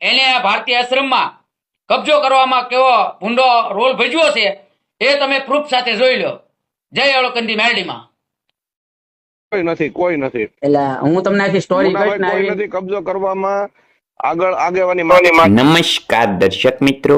એને આ ભારતીય આશ્રમમાં કબજો કરવામાં કેવો ભૂંડો રોલ ભજવ્યો છે એ તમે પ્રૂફ સાથે જોઈ લો. જય અળકંદી મેરડીમાં. કોઈ નથી એટલે હું તમને આખી સ્ટોરી કહીશ ને કોઈ નથી કબજો કરવામાં આગેવાની. નમસ્કાર દર્શક મિત્રો,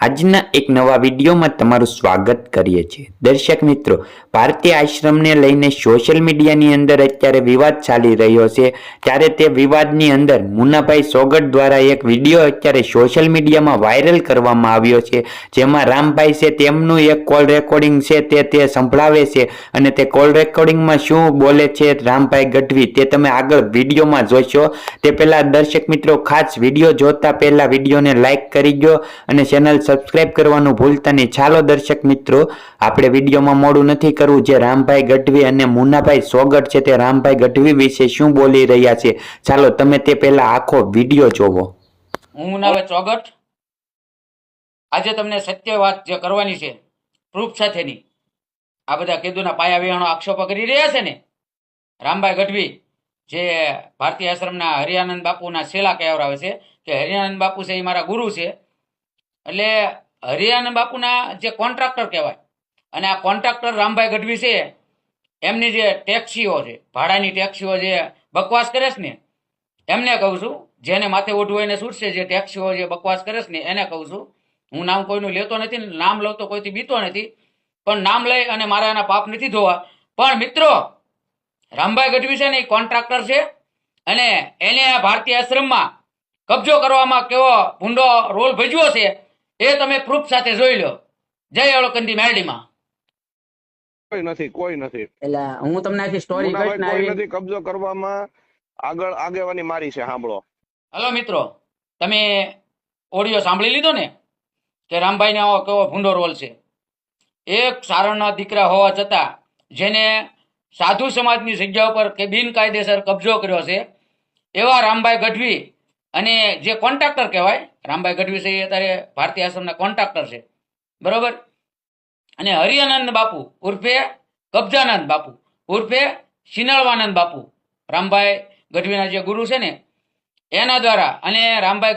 આજના એક નવા વિડીયોમાં તમારું સ્વાગત કરીએ છીએ. દર્શક મિત્રો, ભારતીય આશ્રમને લઈને સોશિયલ મીડિયાની અંદર અત્યારે વિવાદ ચાલી રહ્યો છે. ત્યારે તે વિવાદની અંદર મુન્નાભાઈ સોગટ દ્વારા એક વિડીયો અત્યારે સોશિયલ મીડિયામાં વાયરલ કરવામાં આવ્યો છે, જેમાં રામભાઈ છે તેમનું એક કોલ રેકોર્ડિંગ છે તે સંભળાવે છે અને તે કોલ રેકોર્ડિંગમાં શું બોલે છે રામભાઈ ગઢવી તે તમે આગળ વિડીયોમાં જોશો. તે પહેલા દર્શક મિત્રો, ખાસ વિડીયો જોતા પહેલા વિડીયોને લાઈક કરી દો અને ચેનલ સબસ્ક્રાઇબ કરવાનું ભૂલતા નહીં. ચાલો દર્શક મિત્રો, આપણે વિડીયોમાં મોડું નથી કરવું. જે રામભાઈ ગઢવી અને મુન્નાભાઈ સોગટ છે તે રામભાઈ ગઢવી વિશે શું બોલી રહ્યા છે, ચાલો તમે તે પહેલા આખો વિડીયો જોવો. હું મુન્નાભાઈ સોગટ આજે તમને સત્ય વાત જે કરવાની છે પ્રૂફ સાથેની, આ બધા કેદુના પાયા વિહાણો આક્ષેપો કરી રહ્યા છે ને રામભાઈ ગઢવી, જે ભારતીય આશ્રમના હરિયાનંદ બાપુના શેલા કહેવરાવે છે કે હરિયાનંદ બાપુ છે એ મારા ગુરુ છે. એટલે હરિયાનંદ બાપુના જે કોન્ટ્રાક્ટર કહેવાય અને આ કોન્ટ્રાક્ટર રામભાઈ ગઢવી છે એમની જે ટેક્સીઓ છે, ભાડાની ટેક્સીઓ જે બકવાસ કરે છે ને એમને કહું છું, જેને માથે ઓઢવું એને છૂટશે, જે ટેક્સીઓ જે બકવાસ કરે છે ને એને કહું છું. હું નામ કોઈનું લેતો નથી, નામ લઉં તો કોઈથી બીતો નથી, પણ નામ લઈ અને મારા એના પાપ નથી ધોવા. પણ મિત્રો, રામભાઈ ગઢવી છે ને એ કોન્ટ્રાક્ટર છે અને એને આ ભારતીય આશ્રમમાં કબજો કરવામાં કેવો ભૂંડો રોલ ભજવ્યો છે એ તમે પ્રૂફ સાથે જોઈ લો. જય અળકંદી મેરડીમાં. કોઈ નથી એટલે હું તમને આખી સ્ટોરી કહીશ ને કોઈ નથી કબજો કરવામાં આગેવાની મારી છે. સાંભળો. હલો મિત્રો, તમે ઓડિયો સાંભળી લીધો ને કે રામભાઈને આવો કેવો ભૂંડો રોલ છે. એક સારણના દીકરા હોવા છતાં જેને સાધુ સમાજની જગ્યા ઉપર કે બિનકાયદેસર કબજો કર્યો છે એવા રામભાઈ ગઢવી અને જે કોન્ટ્રાક્ટર કહેવાય, રામભાઈ ગઢવી છે એ અત્યારે ભારતીય આશ્રમના કોન્ટ્રાક્ટર છે, બરોબર. અને હરિયાનંદ બાપુ ઉર્ફે કબજાનંદ બાપુ ઉર્ફે શિનળવાનંદ બાપુ, રામભાઈ ગઢવીના જે ગુરુ છે ને એના દ્વારા અને રામભાઈ